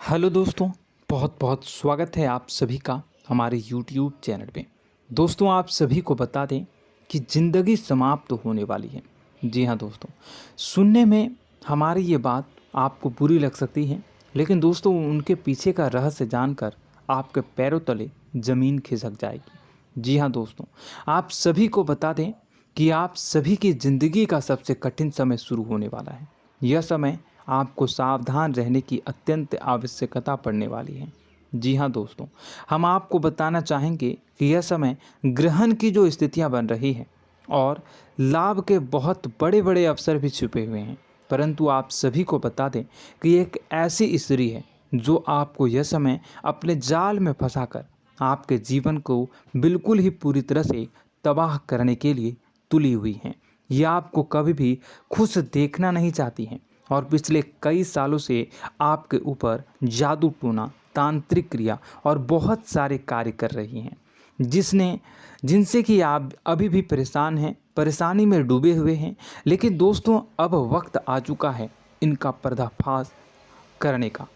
Hello दोस्तों, बहुत बहुत स्वागत है आप सभी का हमारे YouTube चैनल पे। दोस्तों, आप सभी को बता दें कि ज़िंदगी समाप्त होने वाली है। जी हाँ दोस्तों, सुनने में हमारी ये बात आपको बुरी लग सकती है, लेकिन दोस्तों उनके पीछे का रहस्य जानकर आपके पैरों तले ज़मीन खिसक जाएगी। जी हाँ दोस्तों, आप सभी को बता दें कि आप सभी की ज़िंदगी का सबसे कठिन समय शुरू होने वाला है। यह समय आपको सावधान रहने की अत्यंत आवश्यकता पड़ने वाली है। जी हाँ दोस्तों, हम आपको बताना चाहेंगे कि यह समय ग्रहण की जो स्थितियां बन रही है और लाभ के बहुत बड़े बड़े अवसर भी छुपे हुए हैं। परंतु आप सभी को बता दें कि एक ऐसी स्त्री है जो आपको यह समय अपने जाल में फंसाकर आपके जीवन को बिल्कुल ही पूरी तरह से तबाह करने के लिए तुली हुई हैं। यह आपको कभी भी खुश देखना नहीं चाहती हैं और पिछले कई सालों से आपके ऊपर जादू टोना, तांत्रिक क्रिया और बहुत सारे कार्य कर रही हैं, जिनसे कि आप अभी भी परेशान हैं, परेशानी में डूबे हुए हैं। लेकिन दोस्तों, अब वक्त आ चुका है इनका पर्दाफाश करने का।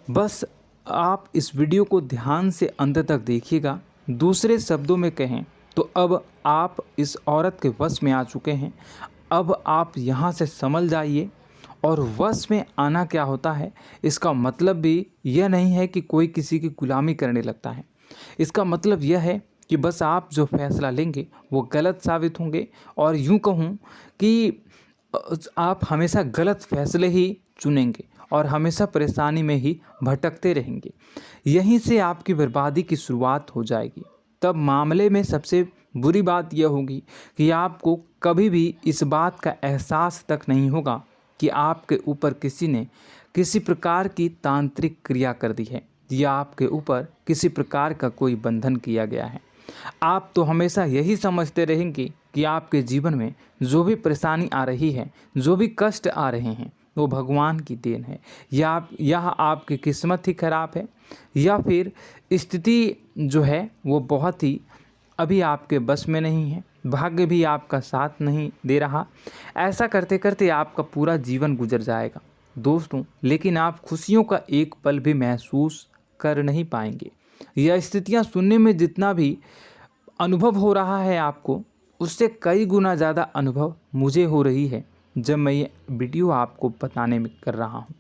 बस आप इस वीडियो को ध्यान से अंत तक देखिएगा। दूसरे शब्दों में कहें तो अब आप इस औरत के वश में आ चुके हैं। अब आप यहाँ से संभल जाइए। और वश में आना क्या होता है, इसका मतलब भी यह नहीं है कि कोई किसी की गुलामी करने लगता है। इसका मतलब यह है कि बस आप जो फैसला लेंगे वो गलत साबित होंगे, और यूँ कहूँ कि आप हमेशा गलत फैसले ही चुनेंगे और हमेशा परेशानी में ही भटकते रहेंगे। यहीं से आपकी बर्बादी की शुरुआत हो जाएगी। तब मामले में सबसे बुरी बात यह होगी कि आपको कभी भी इस बात का एहसास तक नहीं होगा कि आपके ऊपर किसी ने किसी प्रकार की तांत्रिक क्रिया कर दी है या आपके ऊपर किसी प्रकार का कोई बंधन किया गया है। आप तो हमेशा यही समझते रहेंगे कि आपके जीवन में जो भी परेशानी आ रही है, जो भी कष्ट आ रहे हैं, वो भगवान की देन है, या आपकी किस्मत ही खराब है, या फिर स्थिति जो है वो बहुत ही अभी आपके बस में नहीं है, भाग्य भी आपका साथ नहीं दे रहा। ऐसा करते करते आपका पूरा जीवन गुजर जाएगा दोस्तों, लेकिन आप खुशियों का एक पल भी महसूस कर नहीं पाएंगे। यह स्थितियां सुनने में जितना भी अनुभव हो रहा है आपको, उससे कई गुना ज़्यादा अनुभव मुझे हो रही है जब मैं ये वीडियो आपको बताने में कर रहा हूँ।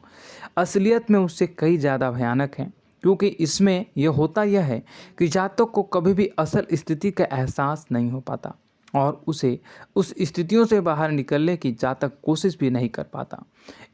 असलियत में उससे कई ज़्यादा भयानक है, क्योंकि इसमें यह होता यह है कि जातक को कभी भी असल स्थिति का एहसास नहीं हो पाता और उसे उस स्थितियों से बाहर निकलने की जातक कोशिश भी नहीं कर पाता।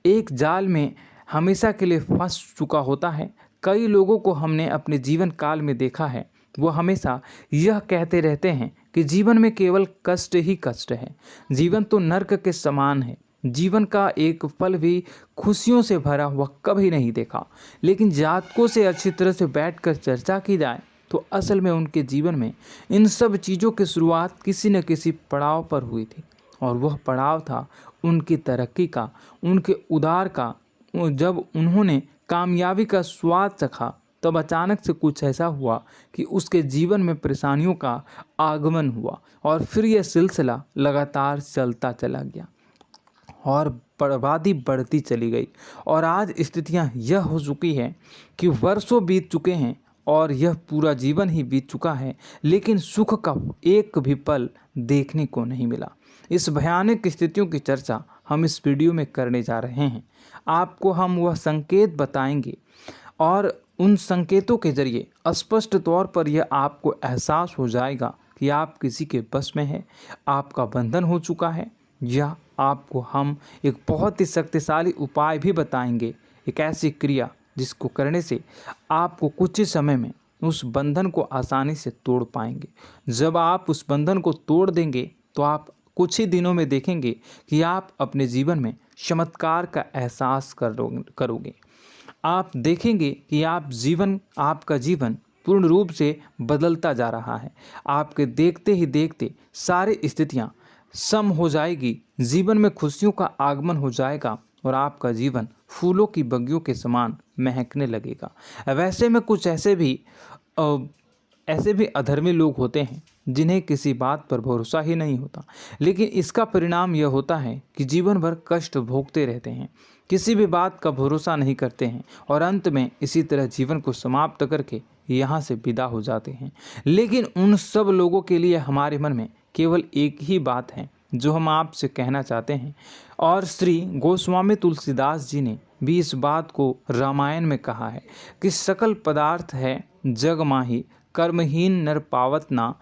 एक जाल में हमेशा के लिए फंस चुका होता है। कई लोगों को हमने अपने जीवन काल में देखा है, वो हमेशा यह कहते रहते हैं कि जीवन में केवल कष्ट ही कष्ट है, जीवन तो नर्क के समान है, जीवन का एक पल भी खुशियों से भरा हुआ कभी नहीं देखा। लेकिन जातकों से अच्छी तरह से बैठकर चर्चा की जाए तो असल में उनके जीवन में इन सब चीज़ों की शुरुआत किसी न किसी पड़ाव पर हुई थी, और वह पड़ाव था उनकी तरक्की का, उनके उदार का। जब उन्होंने कामयाबी का स्वाद चखा, तब अचानक से कुछ ऐसा हुआ कि उसके जीवन में परेशानियों का आगमन हुआ, और फिर यह सिलसिला लगातार चलता चला गया और बर्बादी बढ़ती चली गई। और आज स्थितियां यह हो चुकी है कि वर्षों बीत चुके हैं और यह पूरा जीवन ही बीत चुका है, लेकिन सुख का एक भी पल देखने को नहीं मिला। इस भयानक स्थितियों की चर्चा हम इस वीडियो में करने जा रहे हैं। आपको हम वह संकेत बताएंगे और उन संकेतों के जरिए स्पष्ट तौर पर यह आपको एहसास हो जाएगा कि आप किसी के बस में हैं, आपका बंधन हो चुका है, या आपको हम एक बहुत ही शक्तिशाली उपाय भी बताएंगे, एक ऐसी क्रिया जिसको करने से आपको कुछ ही समय में उस बंधन को आसानी से तोड़ पाएंगे। जब आप उस बंधन को तोड़ देंगे तो आप कुछ ही दिनों में देखेंगे कि आप अपने जीवन में चमत्कार का एहसास करोगे। आप देखेंगे कि आपका जीवन पूर्ण रूप से बदलता जा रहा है। आपके देखते ही देखते सारी स्थितियां सम हो जाएगी, जीवन में खुशियों का आगमन हो जाएगा और आपका जीवन फूलों की बगियों के समान महकने लगेगा। वैसे में कुछ ऐसे भी अधर्मी लोग होते हैं जिन्हें किसी बात पर भरोसा ही नहीं होता, लेकिन इसका परिणाम यह होता है कि जीवन भर कष्ट भोगते रहते हैं, किसी भी बात का भरोसा नहीं करते हैं और अंत में इसी तरह जीवन को समाप्त करके यहाँ से विदा हो जाते हैं। लेकिन उन सब लोगों के लिए हमारे मन में केवल एक ही बात है जो हम आपसे कहना चाहते हैं, और श्री गोस्वामी तुलसीदास जी ने भी इस बात को रामायण में कहा है कि सकल पदार्थ है जग माही, कर्महीन नर पावत ना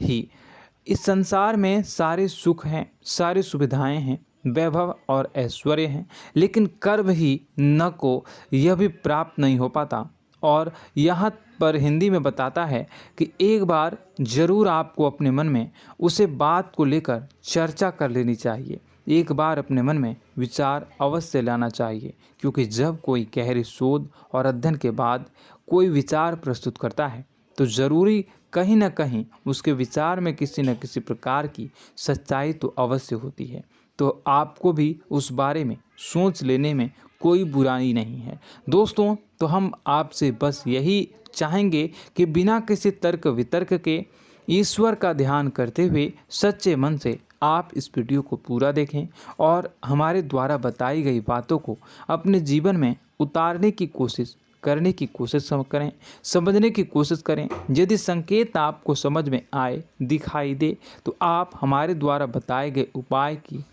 ही। इस संसार में सारे सुख हैं, सारी सुविधाएं हैं, वैभव और ऐश्वर्य हैं, लेकिन कर्म ही न को यह भी प्राप्त नहीं हो पाता। और यहाँ पर हिंदी में बताता है कि एक बार जरूर आपको अपने मन में उसे बात को लेकर चर्चा कर लेनी चाहिए, एक बार अपने मन में विचार अवश्य लाना चाहिए, क्योंकि जब कोई गहरी शोध और अध्ययन के बाद कोई विचार प्रस्तुत करता है तो ज़रूरी कहीं ना कहीं उसके विचार में किसी न किसी प्रकार की सच्चाई तो अवश्य होती है। तो आपको भी उस बारे में सोच लेने में कोई बुराई नहीं है दोस्तों। तो हम आपसे बस यही चाहेंगे कि बिना किसी तर्क वितर्क के ईश्वर का ध्यान करते हुए सच्चे मन से आप इस वीडियो को पूरा देखें और हमारे द्वारा बताई गई बातों को अपने जीवन में उतारने की कोशिश करने की कोशिश करें, समझने की कोशिश करें। यदि संकेत आपको समझ में आए, दिखाई दे, तो आप हमारे द्वारा बताए गए उपाय की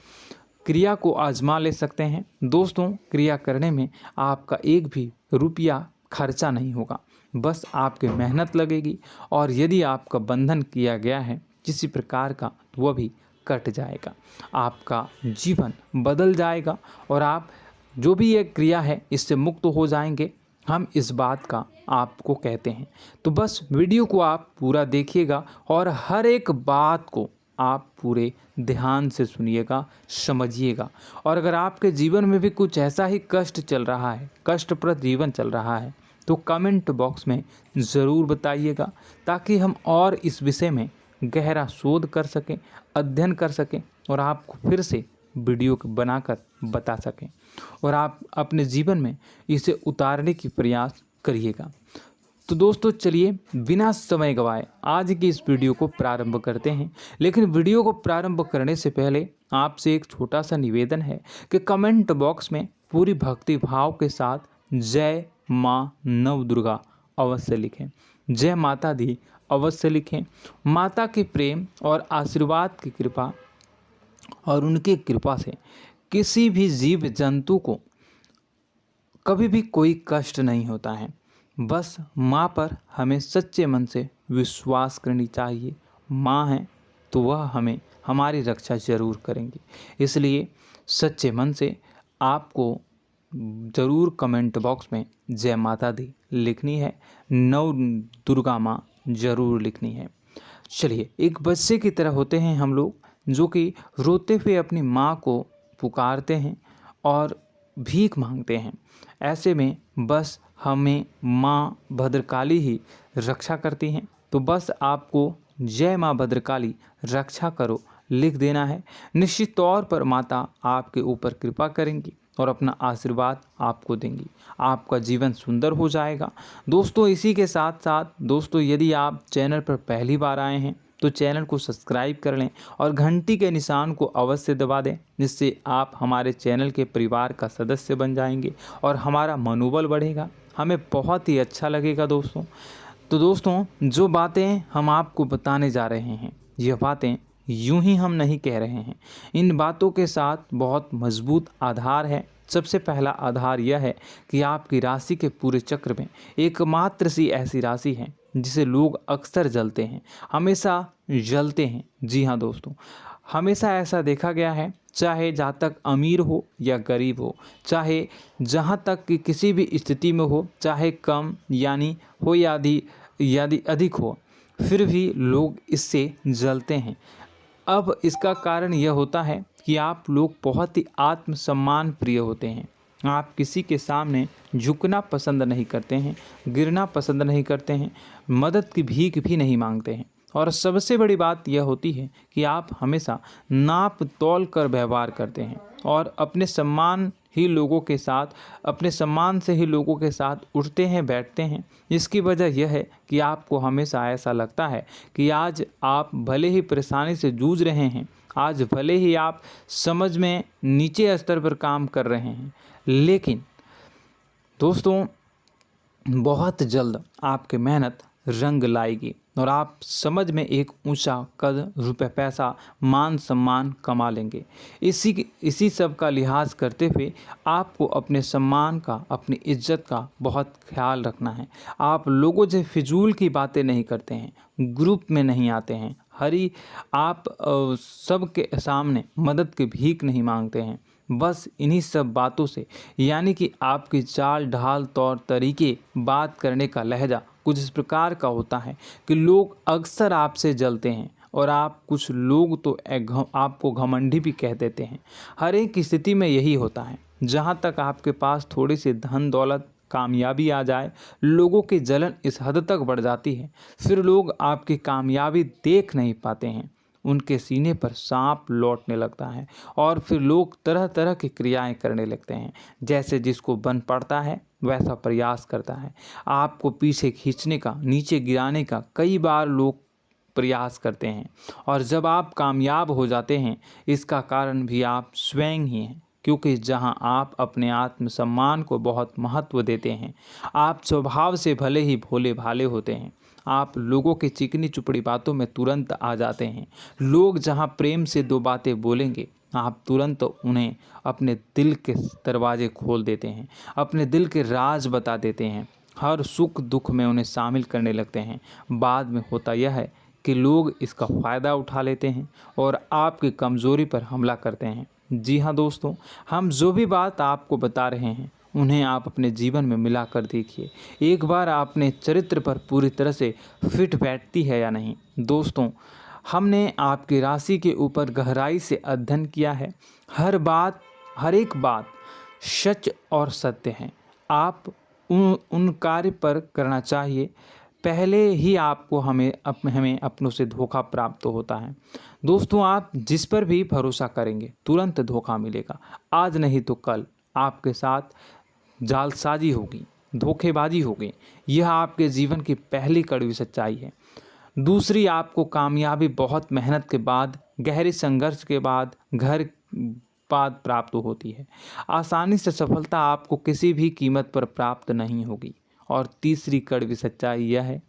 क्रिया को आजमा ले सकते हैं। दोस्तों, क्रिया करने में आपका एक भी रुपया खर्चा नहीं होगा, बस आपकी मेहनत लगेगी, और यदि आपका बंधन किया गया है किसी प्रकार का तो वह भी कट जाएगा, आपका जीवन बदल जाएगा और आप जो भी ये क्रिया है इससे मुक्त हो जाएंगे। हम इस बात का आपको कहते हैं। तो बस वीडियो को आप पूरा देखिएगा और हर एक बात को आप पूरे ध्यान से सुनिएगा, समझिएगा। और अगर आपके जीवन में भी कुछ ऐसा ही कष्ट चल रहा है, कष्टप्रद जीवन चल रहा है, तो कमेंट बॉक्स में ज़रूर बताइएगा, ताकि हम और इस विषय में गहरा शोध कर सकें, अध्ययन कर सकें और आपको फिर से वीडियो बनाकर बता सकें और आप अपने जीवन में इसे उतारने की प्रयास करिएगा। तो दोस्तों, चलिए बिना समय गवाए आज की इस वीडियो को प्रारंभ करते हैं। लेकिन वीडियो को प्रारंभ करने से पहले आपसे एक छोटा सा निवेदन है कि कमेंट बॉक्स में पूरी भक्ति भाव के साथ जय माँ नव दुर्गा अवश्य लिखें, जय माता दी अवश्य लिखें। माता के प्रेम और आशीर्वाद की कृपा और उनकी कृपा से किसी भी जीव जंतु को कभी भी कोई कष्ट नहीं होता है। बस माँ पर हमें सच्चे मन से विश्वास करनी चाहिए। माँ है तो वह हमें हमारी रक्षा जरूर करेंगी, इसलिए सच्चे मन से आपको ज़रूर कमेंट बॉक्स में जय माता दी लिखनी है, नव दुर्गा माँ जरूर लिखनी है। चलिए, एक बच्चे की तरह होते हैं हम लोग, जो कि रोते हुए अपनी माँ को पुकारते हैं और भीख मांगते हैं। ऐसे में बस हमें माँ भद्रकाली ही रक्षा करती हैं। तो बस आपको जय माँ भद्रकाली रक्षा करो लिख देना है। निश्चित तौर पर माता आपके ऊपर कृपा करेंगी और अपना आशीर्वाद आपको देंगी, आपका जीवन सुंदर हो जाएगा। दोस्तों, इसी के साथ साथ दोस्तों, यदि आप चैनल पर पहली बार आए हैं तो चैनल को सब्सक्राइब कर लें और घंटी के निशान को अवश्य दबा दें, जिससे आप हमारे चैनल के परिवार का सदस्य बन जाएंगे और हमारा मनोबल बढ़ेगा, हमें बहुत ही अच्छा लगेगा दोस्तों। तो दोस्तों, जो बातें हम आपको बताने जा रहे हैं, यह बातें यूं ही हम नहीं कह रहे हैं, इन बातों के साथ बहुत मजबूत आधार है। सबसे पहला आधार यह है कि आपकी राशि के पूरे चक्र में एकमात्र सी ऐसी राशि है जिसे लोग अक्सर जलते हैं, हमेशा जलते हैं। जी हाँ दोस्तों, हमेशा ऐसा देखा गया है, चाहे जहाँ तक अमीर हो या गरीब हो, चाहे जहाँ तक कि किसी भी स्थिति में हो, चाहे कम यानी हो या अधिक हो, फिर भी लोग इससे जलते हैं। अब इसका कारण यह होता है कि आप लोग बहुत ही आत्मसम्मान प्रिय होते हैं। आप किसी के सामने झुकना पसंद नहीं करते हैं, गिरना पसंद नहीं करते हैं, मदद की भीख भी नहीं मांगते हैं। और सबसे बड़ी बात यह होती है कि आप हमेशा नाप तोल कर व्यवहार करते हैं और अपने सम्मान ही लोगों के साथ, अपने सम्मान से ही लोगों के साथ उठते हैं, बैठते हैं। इसकी वजह यह है कि आपको हमेशा ऐसा लगता है कि आज आप भले ही परेशानी से जूझ रहे हैं, आज भले ही आप समझ में नीचे स्तर पर काम कर रहे हैं, लेकिन दोस्तों बहुत जल्द आपकी मेहनत रंग लाएगी और आप समझ में एक ऊंचा कद, रुपए, पैसा, मान सम्मान कमा लेंगे। इसी सब का लिहाज करते हुए आपको अपने सम्मान का, अपनी इज्जत का बहुत ख्याल रखना है। आप लोगों से फिजूल की बातें नहीं करते हैं, ग्रुप में नहीं आते हैं, आप सबके सामने मदद की भीख नहीं मांगते हैं। बस इन्हीं सब बातों से, यानी कि आपकी चाल ढाल, तौर तरीके, बात करने का लहजा कुछ इस प्रकार का होता है कि लोग अक्सर आपसे जलते हैं और कुछ लोग तो आपको घमंडी भी कह देते हैं। हर एक स्थिति में यही होता है। जहाँ तक आपके पास थोड़ी सी धन दौलत, कामयाबी आ जाए, लोगों की जलन इस हद तक बढ़ जाती है, फिर लोग आपकी कामयाबी देख नहीं पाते हैं, उनके सीने पर सांप लौटने लगता है और फिर लोग तरह तरह की क्रियाएं करने लगते हैं। जैसे जिसको बन पड़ता है वैसा प्रयास करता है। आपको पीछे खींचने का, नीचे गिराने का कई बार लोग प्रयास करते हैं और जब आप कामयाब हो जाते हैं, इसका कारण भी आप स्वयं ही हैं। क्योंकि जहां आप अपने आत्मसम्मान को बहुत महत्व देते हैं, आप स्वभाव से भले ही भोले भाले होते हैं, आप लोगों की चिकनी चुपड़ी बातों में तुरंत आ जाते हैं। लोग जहां प्रेम से दो बातें बोलेंगे, आप तुरंत उन्हें अपने दिल के दरवाजे खोल देते हैं, अपने दिल के राज बता देते हैं, हर सुख दुख में उन्हें शामिल करने लगते हैं। बाद में होता यह है कि लोग इसका फ़ायदा उठा लेते हैं और आपकी कमज़ोरी पर हमला करते हैं। जी हाँ दोस्तों, हम जो भी बात आपको बता रहे हैं उन्हें आप अपने जीवन में मिला कर देखिए। एक बार आपने चरित्र पर पूरी तरह से फिट बैठती है या नहीं। दोस्तों, हमने आपकी राशि के ऊपर गहराई से अध्ययन किया है। हर एक बात सच और सत्य है। आप उन कार्य पर करना चाहिए, पहले ही आपको हमें अपनों से धोखा प्राप्त होता है। दोस्तों, आप जिस पर भी भरोसा करेंगे तुरंत धोखा मिलेगा। आज नहीं तो कल आपके साथ जालसाजी होगी, धोखेबाजी होगी। यह आपके जीवन की पहली कड़वी सच्चाई है। दूसरी, आपको कामयाबी बहुत मेहनत के बाद, गहरे संघर्ष के बाद प्राप्त होती है। आसानी से सफलता आपको किसी भी कीमत पर प्राप्त नहीं होगी। और तीसरी कड़वी सच्चाई यह है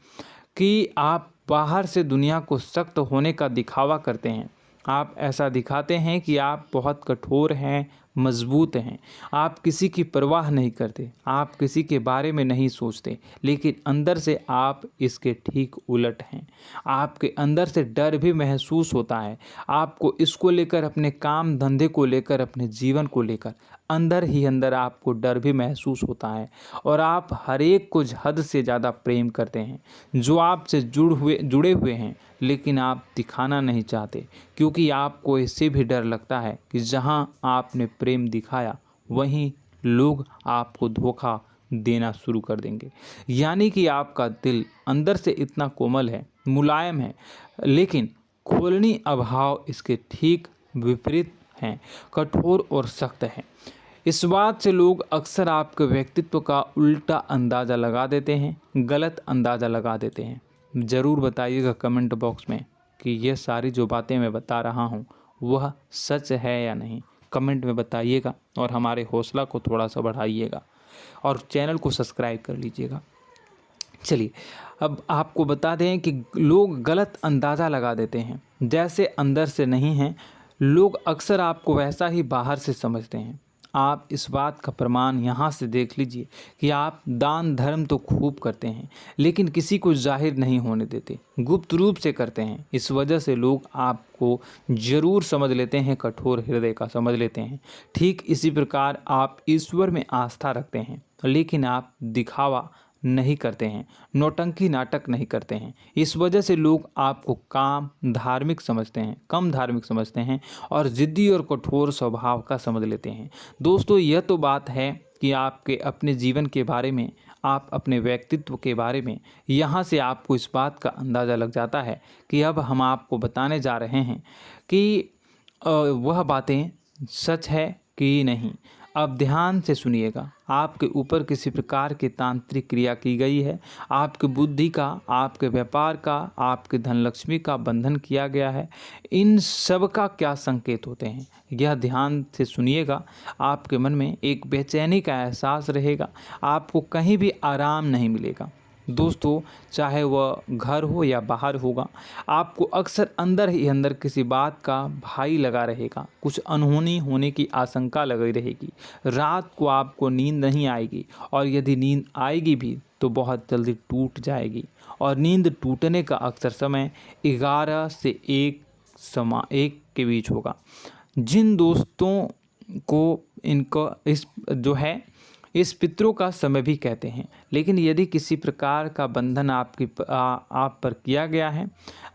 कि आप बाहर से दुनिया को सख्त होने का दिखावा करते हैं। आप ऐसा दिखाते हैं कि आप बहुत कठोर हैं, मजबूत हैं, आप किसी की परवाह नहीं करते, आप किसी के बारे में नहीं सोचते, लेकिन अंदर से आप इसके ठीक उलट हैं। आपके अंदर से डर भी महसूस होता है। आपको इसको लेकर, अपने काम धंधे को लेकर, अपने जीवन को लेकर अंदर ही अंदर आपको डर भी महसूस होता है और आप हर एक को हद से ज़्यादा प्रेम करते हैं, जो आपसे जुड़े हुए हैं, लेकिन आप दिखाना नहीं चाहते, क्योंकि आपको इससे भी डर लगता है कि जहां आपने प्रेम दिखाया वहीं लोग आपको धोखा देना शुरू कर देंगे। यानी कि आपका दिल अंदर से इतना कोमल है, मुलायम है, लेकिन खोलनी अभाव इसके ठीक विपरीत हैं, कठोर और सख्त है। इस बात से लोग अक्सर आपके व्यक्तित्व का उल्टा अंदाज़ा लगा देते हैं, गलत अंदाज़ा लगा देते हैं। ज़रूर बताइएगा कमेंट बॉक्स में कि ये सारी जो बातें मैं बता रहा हूँ वह सच है या नहीं। कमेंट में बताइएगा और हमारे हौसला को थोड़ा सा बढ़ाइएगा और चैनल को सब्सक्राइब कर लीजिएगा। चलिए, अब आपको बता दें कि लोग गलत अंदाज़ा लगा देते हैं। जैसे अंदर से नहीं हैं, लोग अक्सर आपको वैसा ही बाहर से समझते हैं। आप इस बात का प्रमाण यहाँ से देख लीजिए कि आप दान धर्म तो खूब करते हैं, लेकिन किसी को जाहिर नहीं होने देते, गुप्त रूप से करते हैं। इस वजह से लोग आपको ज़रूर समझ लेते हैं, कठोर हृदय का समझ लेते हैं। ठीक इसी प्रकार आप ईश्वर में आस्था रखते हैं, लेकिन आप दिखावा नहीं करते हैं, नौटंकी नाटक नहीं करते हैं। इस वजह से लोग आपको कम धार्मिक समझते हैं और ज़िद्दी और कठोर स्वभाव का समझ लेते हैं। दोस्तों, यह तो बात है कि आपके अपने जीवन के बारे में, आप अपने व्यक्तित्व के बारे में, यहाँ से आपको इस बात का अंदाज़ा लग जाता है कि अब हम आपको बताने जा रहे हैं कि वह बातें सच है कि नहीं। अब ध्यान से सुनिएगा। आपके ऊपर किसी प्रकार की तांत्रिक क्रिया की गई है, आपकी बुद्धि का, आपके व्यापार का, आपके धन लक्ष्मी का बंधन किया गया है। इन सब का क्या संकेत होते हैं, यह ध्यान से सुनिएगा। आपके मन में एक बेचैनी का एहसास रहेगा, आपको कहीं भी आराम नहीं मिलेगा। दोस्तों, चाहे वह घर हो या बाहर होगा, आपको अक्सर अंदर ही अंदर किसी बात का भाई लगा रहेगा। कुछ अनहोनी होने की आशंका लगी रहेगी। रात को आपको नींद नहीं आएगी, और यदि नींद आएगी भी तो बहुत जल्दी टूट जाएगी। और नींद टूटने का अक्सर समय 11 से 1 के बीच होगा। जिन दोस्तों को इनको इस पितरों का समय भी कहते हैं। लेकिन यदि किसी प्रकार का बंधन आप पर किया गया है,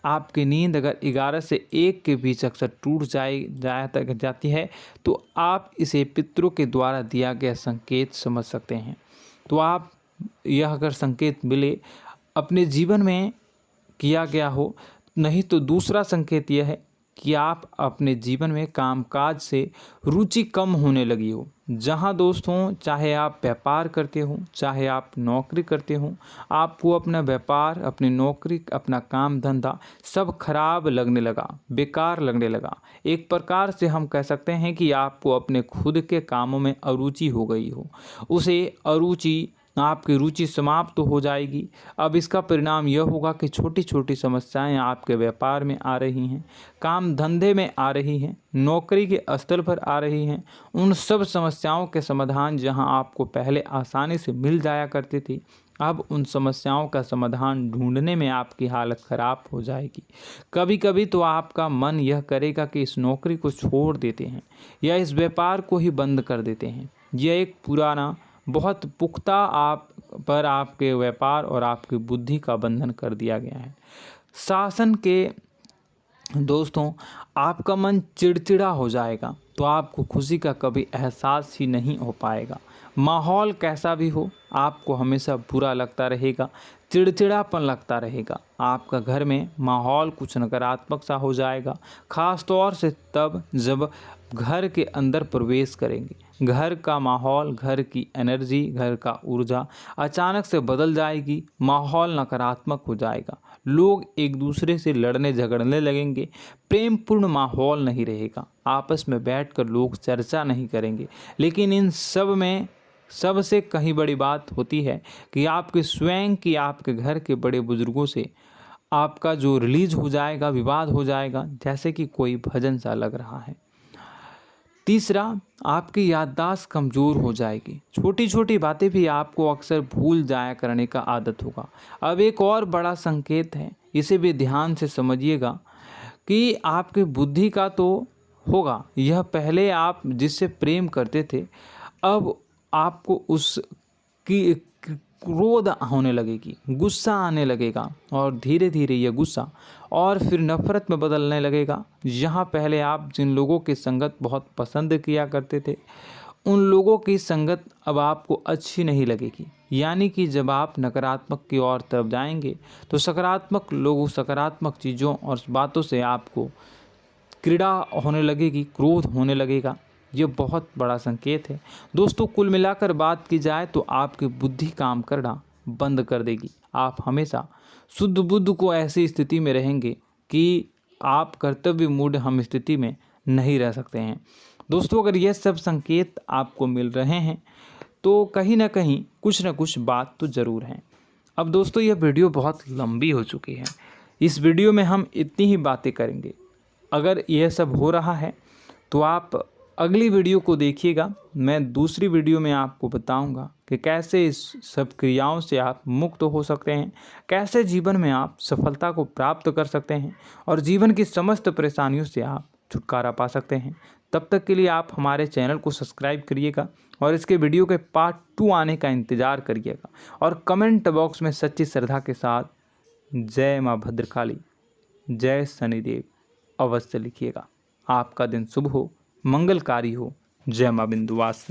आपकी नींद अगर 11 से 1 के बीच अक्सर टूट जाती है, तो आप इसे पितरों के द्वारा दिया गया संकेत समझ सकते हैं। तो आप यह अगर संकेत मिले अपने जीवन में किया गया हो, नहीं तो दूसरा संकेत यह है कि आप अपने जीवन में कामकाज से रुचि कम होने लगी हो। जहां दोस्तों, चाहे आप व्यापार करते हो, चाहे आप नौकरी करते हो, आपको अपना व्यापार, अपनी नौकरी, अपना काम धंधा सब खराब लगने लगा, बेकार लगने लगा। एक प्रकार से हम कह सकते हैं कि आपको अपने खुद के कामों में अरुचि हो गई हो। उसे अरुचि, आपकी रुचि समाप्त तो हो जाएगी। अब इसका परिणाम यह होगा कि छोटी छोटी समस्याएं आपके व्यापार में आ रही हैं, काम धंधे में आ रही हैं, नौकरी के स्थल पर आ रही हैं। उन सब समस्याओं के समाधान जहां आपको पहले आसानी से मिल जाया करती थी, अब उन समस्याओं का समाधान ढूंढने में आपकी हालत ख़राब हो जाएगी। कभी कभी तो आपका मन यह करेगा कि इस नौकरी को छोड़ देते हैं या इस व्यापार को ही बंद कर देते हैं। यह एक पुराना, बहुत पुख्ता आप पर आपके व्यापार और आपकी बुद्धि का बंधन कर दिया गया है। शासन के दोस्तों, आपका मन चिड़चिड़ा हो जाएगा, तो आपको खुशी का कभी एहसास ही नहीं हो पाएगा। माहौल कैसा भी हो, आपको हमेशा बुरा लगता रहेगा, चिड़चिड़ापन लगता रहेगा। आपका घर में माहौल कुछ नकारात्मक सा हो जाएगा, ख़ास तौर से तब जब घर के अंदर प्रवेश करेंगे। घर का माहौल, घर की एनर्जी, घर का ऊर्जा अचानक से बदल जाएगी। माहौल नकारात्मक हो जाएगा, लोग एक दूसरे से लड़ने झगड़ने लगेंगे, प्रेम पूर्ण माहौल नहीं रहेगा, आपस में बैठकर लोग चर्चा नहीं करेंगे। लेकिन इन सब में सबसे कहीं बड़ी बात होती है कि आपके स्वयं की, आपके घर के बड़े बुजुर्गों से आपका जो रिलीज हो जाएगा, विवाद हो जाएगा, जैसे कि कोई भजन सा लग रहा है। तीसरा, आपकी याददाश्त कमज़ोर हो जाएगी। छोटी छोटी बातें भी आपको अक्सर भूल जाया करने का आदत होगा। अब एक और बड़ा संकेत है, इसे भी ध्यान से समझिएगा कि आपकी बुद्धि का तो होगा, यह पहले आप जिससे प्रेम करते थे, अब आपको उसकी क्रोध होने लगेगी, गुस्सा आने लगेगा, और धीरे धीरे यह गुस्सा और फिर नफरत में बदलने लगेगा। यहाँ पहले आप जिन लोगों की संगत बहुत पसंद किया करते थे, उन लोगों की संगत अब आपको अच्छी नहीं लगेगी। यानी कि जब आप नकारात्मक की ओर तरफ जाएंगे, तो सकारात्मक लोगों, सकारात्मक चीज़ों और बातों से आपको क्रीड़ा होने लगेगी, क्रोध होने लगेगा। ये बहुत बड़ा संकेत है दोस्तों। कुल मिलाकर बात की जाए तो आपकी बुद्धि काम करना बंद कर देगी। आप हमेशा शुद्ध बुद्ध को ऐसी स्थिति में रहेंगे कि आप कर्तव्य मूढ़ हम स्थिति में नहीं रह सकते हैं। दोस्तों, अगर ये सब संकेत आपको मिल रहे हैं तो कहीं ना कहीं कुछ ना कुछ बात तो ज़रूर है। अब दोस्तों, यह वीडियो बहुत लंबी हो चुकी है, इस वीडियो में हम इतनी ही बातें करेंगे। अगर यह सब हो रहा है तो आप अगली वीडियो को देखिएगा। मैं दूसरी वीडियो में आपको बताऊंगा कि कैसे इस सब क्रियाओं से आप मुक्त हो सकते हैं, कैसे जीवन में आप सफलता को प्राप्त कर सकते हैं और जीवन की समस्त परेशानियों से आप छुटकारा पा सकते हैं। तब तक के लिए आप हमारे चैनल को सब्सक्राइब करिएगा और इसके वीडियो के पार्ट 2 आने का इंतज़ार करिएगा। और कमेंट बॉक्स में सच्ची श्रद्धा के साथ जय माँ भद्रकाली, जय शनिदेव अवश्य लिखिएगा। आपका दिन शुभ हो, मंगलकारी हो। जय माँ विंध्यवासिनी।